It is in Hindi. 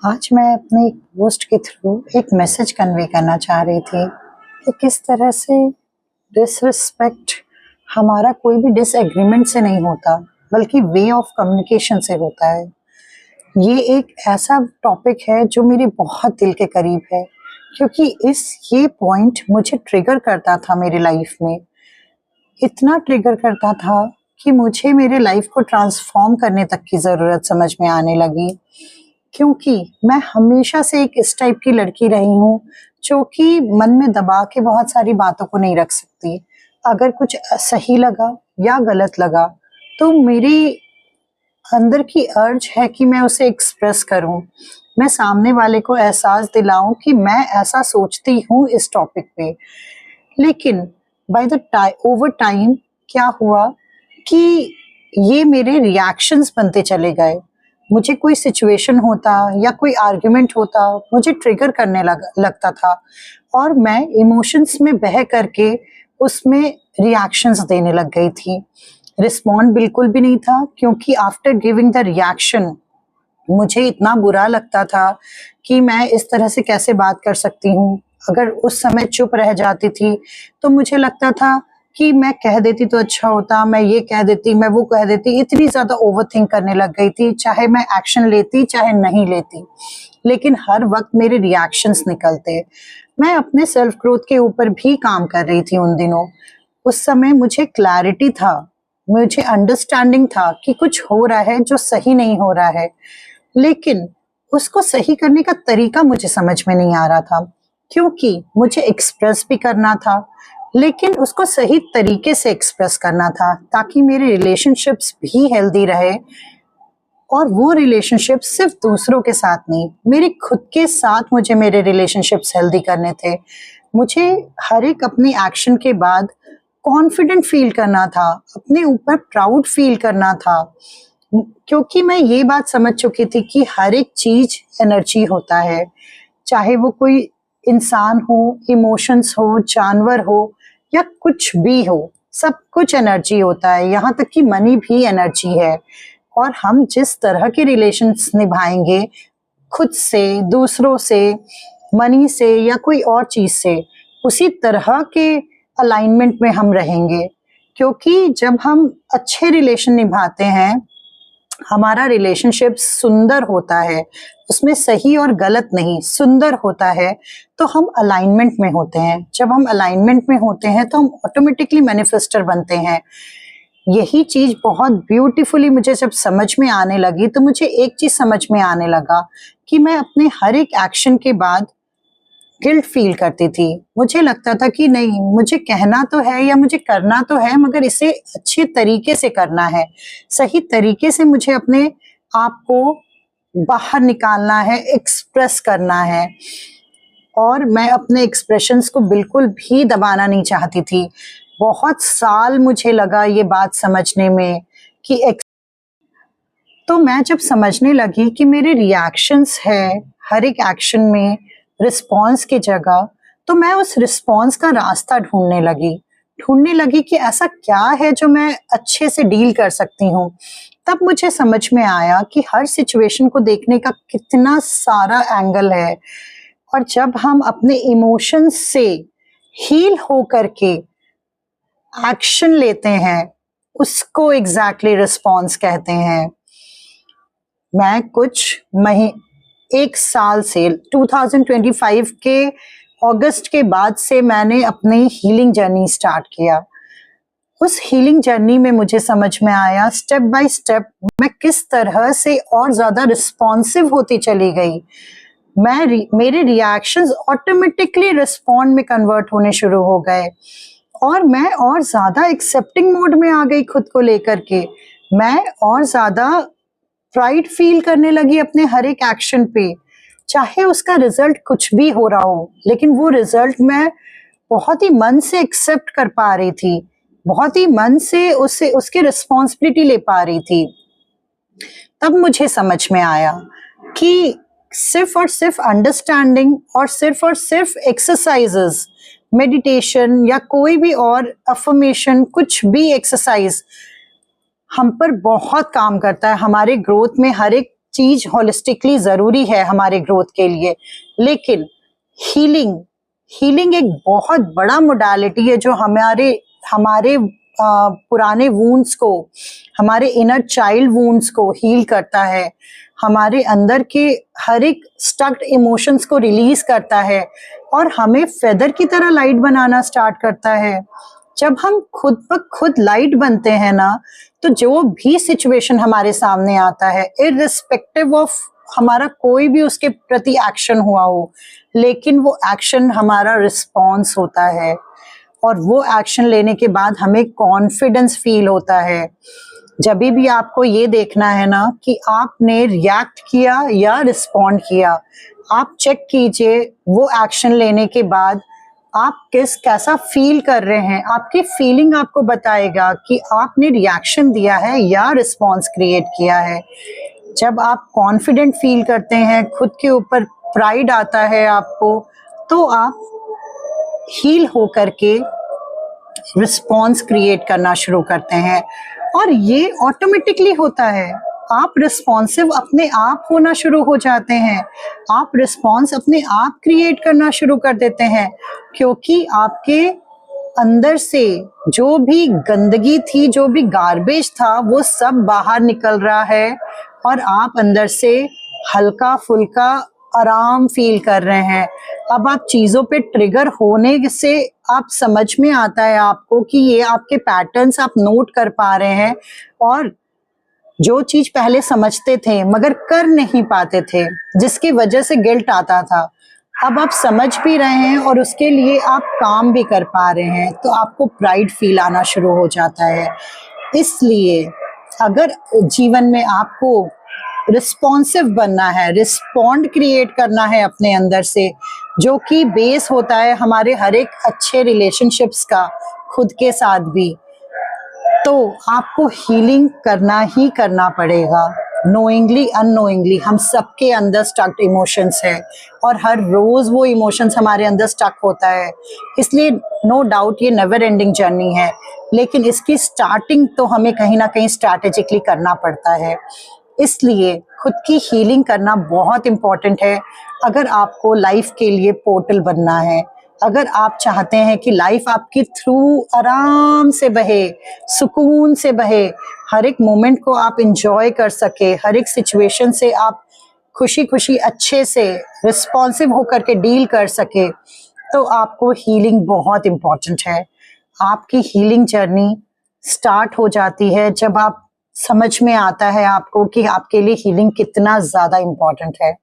आज मैं अपने एक पोस्ट के थ्रू एक मैसेज कन्वे करना चाह रही थी कि किस तरह से डिसरिस्पेक्ट हमारा कोई भी डिसएग्रीमेंट से नहीं होता, बल्कि वे ऑफ कम्युनिकेशन से होता है। ये एक ऐसा टॉपिक है जो मेरे बहुत दिल के करीब है, क्योंकि ये पॉइंट मुझे ट्रिगर करता था मेरी लाइफ में। इतना ट्रिगर करता था कि मुझे मेरे लाइफ को ट्रांसफॉर्म करने तक की ज़रूरत समझ में आने लगी, क्योंकि मैं हमेशा से एक इस टाइप की लड़की रही हूँ जो कि मन में दबा के बहुत सारी बातों को नहीं रख सकती। अगर कुछ सही लगा या गलत लगा तो मेरी अंदर की अर्ज है कि मैं उसे एक्सप्रेस करूं, मैं सामने वाले को एहसास दिलाऊं कि मैं ऐसा सोचती हूँ इस टॉपिक पे। लेकिन बाय द ओवर टाइम क्या हुआ कि ये मेरे रिएक्शंस बनते चले गए। मुझे कोई सिचुएशन होता या कोई आर्ग्यूमेंट होता, मुझे ट्रिगर करने लगता था और मैं इमोशंस में बह करके उसमें रिएक्शंस देने लग गई थी। रिस्पॉन्ड बिल्कुल भी नहीं था, क्योंकि आफ्टर गिविंग द रिएक्शन मुझे इतना बुरा लगता था कि मैं इस तरह से कैसे बात कर सकती हूँ। अगर उस समय चुप रह जाती थी तो मुझे लगता था कि मैं कह देती तो अच्छा होता, मैं ये कह देती, मैं वो कह देती। इतनी ज़्यादा ओवरथिंक करने लग गई थी, चाहे मैं एक्शन लेती चाहे नहीं लेती, लेकिन हर वक्त मेरे रिएक्शंस निकलते। मैं अपने सेल्फ ग्रोथ के ऊपर भी काम कर रही थी उन दिनों। उस समय मुझे क्लैरिटी था, मुझे अंडरस्टैंडिंग था कि कुछ हो रहा है जो सही नहीं हो रहा है, लेकिन उसको सही करने का तरीका मुझे समझ में नहीं आ रहा था, क्योंकि मुझे एक्सप्रेस भी करना था, लेकिन उसको सही तरीके से एक्सप्रेस करना था ताकि मेरे रिलेशनशिप्स भी हेल्दी रहे। और वो रिलेशनशिप सिर्फ दूसरों के साथ नहीं, मेरे खुद के साथ मुझे मेरे रिलेशनशिप्स हेल्दी करने थे। मुझे हर एक अपनी एक्शन के बाद कॉन्फिडेंट फील करना था, अपने ऊपर प्राउड फील करना था, क्योंकि मैं ये बात समझ चुकी थी कि हर एक चीज एनर्जी होता है। चाहे वो कोई इंसान हो, इमोशंस हो, जानवर हो या कुछ भी हो, सब कुछ एनर्जी होता है। यहाँ तक कि मनी भी एनर्जी है। और हम जिस तरह के रिलेशंस निभाएंगे, खुद से, दूसरों से, मनी से या कोई और चीज से, उसी तरह के अलाइनमेंट में हम रहेंगे। क्योंकि जब हम अच्छे रिलेशन निभाते हैं, हमारा रिलेशनशिप सुंदर होता है, उसमें सही और गलत नहीं, सुंदर होता है, तो हम अलाइनमेंट में होते हैं। जब हम अलाइनमेंट में होते हैं तो हम ऑटोमेटिकली मैनिफेस्टर बनते हैं। यही चीज बहुत ब्यूटीफुली मुझे जब समझ में आने लगी, तो मुझे एक चीज समझ में आने लगा कि मैं अपने हर एक एक्शन के बाद गिल्ट फील करती थी। मुझे लगता था कि नहीं, मुझे कहना तो है या मुझे करना तो है, मगर इसे अच्छे तरीके से करना है, सही तरीके से मुझे अपने आप को बाहर निकालना है, एक्सप्रेस करना है। और मैं अपने एक्सप्रेशंस को बिल्कुल भी दबाना नहीं चाहती थी। बहुत साल मुझे लगा ये बात समझने में कि तो मैं जब समझने लगी कि मेरे रिएक्शंस है हर एक एक्शन में रिस्पॉन्स की जगह, तो मैं उस रिस्पॉन्स का रास्ता ढूंढने लगी कि ऐसा क्या है जो मैं अच्छे से डील कर सकती हूँ। तब मुझे समझ में आया कि हर सिचुएशन को देखने का कितना सारा एंगल है, और जब हम अपने इमोशंस से हील हो करके एक्शन लेते हैं, उसको एग्जैक्टली रिस्पॉन्स कहते हैं। मैं एक साल से 2025 के अगस्त के बाद से मैंने अपनी हीलिंग जर्नी स्टार्ट किया। उस हीलिंग जर्नी में मुझे समझ में आया स्टेप बाय स्टेप मैं किस तरह से और ज्यादा रिस्पॉन्सिव होती चली गई। मेरे रिएक्शंस ऑटोमेटिकली रिस्पॉन्ड में कन्वर्ट होने शुरू हो गए, और मैं और ज्यादा एक्सेप्टिंग मोड में आ गई खुद को लेकर के। मैं और ज्यादा प्राइड फील करने लगी अपने हर एक एक्शन पे, चाहे उसका रिजल्ट कुछ भी हो रहा हो, लेकिन वो रिजल्ट मैं बहुत ही मन से एक्सेप्ट कर पा रही थी, बहुत ही मन से उसकी रिस्पॉन्सिबिलिटी ले पा रही थी। तब मुझे समझ में आया कि सिर्फ और सिर्फ अंडरस्टैंडिंग और सिर्फ एक्सरसाइजेस, मेडिटेशन या कोई भी और अफर्मेशन, कुछ भी एक्सरसाइज हम पर बहुत काम करता है, हमारे ग्रोथ में हर एक चीज होलिस्टिकली जरूरी है हमारे ग्रोथ के लिए, लेकिन हीलिंग एक बहुत बड़ा मोडालिटी है जो हमारे हमारे पुराने वूंड्स को, हमारे इनर चाइल्ड वूंड्स को हील करता है, हमारे अंदर के हर एक स्टक्ड इमोशंस को रिलीज करता है और हमें फेदर की तरह लाइट बनाना स्टार्ट करता है। जब हम खुद ब खुद लाइट बनते हैं ना, तो जो भी सिचुएशन हमारे सामने आता है, इररिस्पेक्टिव ऑफ हमारा कोई भी उसके प्रति एक्शन हुआ हो, लेकिन वो एक्शन हमारा रिस्पॉन्स होता है और वो एक्शन लेने के बाद हमें कॉन्फिडेंस फील होता है। जब भी आपको ये देखना है ना कि आपने रिएक्ट किया या रिस्पॉन्ड किया, आप चेक कीजिए वो एक्शन लेने के बाद आप कैसा फील कर रहे हैं। आपकी फीलिंग आपको बताएगा कि आपने रिएक्शन दिया है या रिस्पॉन्स क्रिएट किया है। जब आप कॉन्फिडेंट फील करते हैं, खुद के ऊपर प्राइड आता है आपको, तो आप हील होकर के रिस्पॉन्स क्रिएट करना शुरू करते हैं और ये ऑटोमेटिकली होता है। आप रिस्पॉन्सिव अपने आप होना शुरू हो जाते हैं, आप रिस्पॉन्स अपने आप क्रिएट करना शुरू कर देते हैं, क्योंकि आपके अंदर से जो भी गंदगी थी, जो भी गार्बेज था, वो सब बाहर निकल रहा है और आप अंदर से हल्का फुल्का आराम फील कर रहे हैं। अब आप चीजों पे ट्रिगर होने से आप समझ में आता है आपको कि ये आपके पैटर्न्स आप नोट कर पा रहे हैं और जो चीज पहले समझते थे मगर कर नहीं पाते थे, जिसकी वजह से गिल्ट आता था, अब आप समझ भी रहे हैं और उसके लिए आप काम भी कर पा रहे हैं, तो आपको प्राइड फील आना शुरू हो जाता है। इसलिए अगर जीवन में आपको रिस्पॉन्सिव बनना है, रिस्पॉन्ड क्रिएट करना है अपने अंदर से, जो कि बेस होता है हमारे हर एक अच्छे रिलेशनशिप्स का खुद के साथ भी, तो आपको हीलिंग करना ही करना पड़ेगा। नोइंगली अननोइंगली हम सबके अंदर स्टक्ड इमोशंस है और हर रोज वो इमोशंस हमारे अंदर स्टक होता है। इसलिए नो डाउट ये नेवर एंडिंग जर्नी है, लेकिन इसकी स्टार्टिंग तो हमें कहीं ना कहीं स्ट्रैटेजिकली करना पड़ता है। इसलिए खुद की हीलिंग करना बहुत इम्पोर्टेंट है अगर आपको लाइफ के लिए पोर्टल बनना है। अगर आप चाहते हैं कि लाइफ आपकी थ्रू आराम से बहे, सुकून से बहे, हर एक मोमेंट को आप इंजॉय कर सके, हर एक सिचुएशन से आप खुशी खुशी अच्छे से रिस्पॉन्सिव होकर के डील कर सके, तो आपको हीलिंग बहुत इम्पोर्टेंट है। आपकी हीलिंग जर्नी स्टार्ट हो जाती है जब आप समझ में आता है आपको कि आपके लिए हीलिंग कितना ज़्यादा इम्पोर्टेंट है।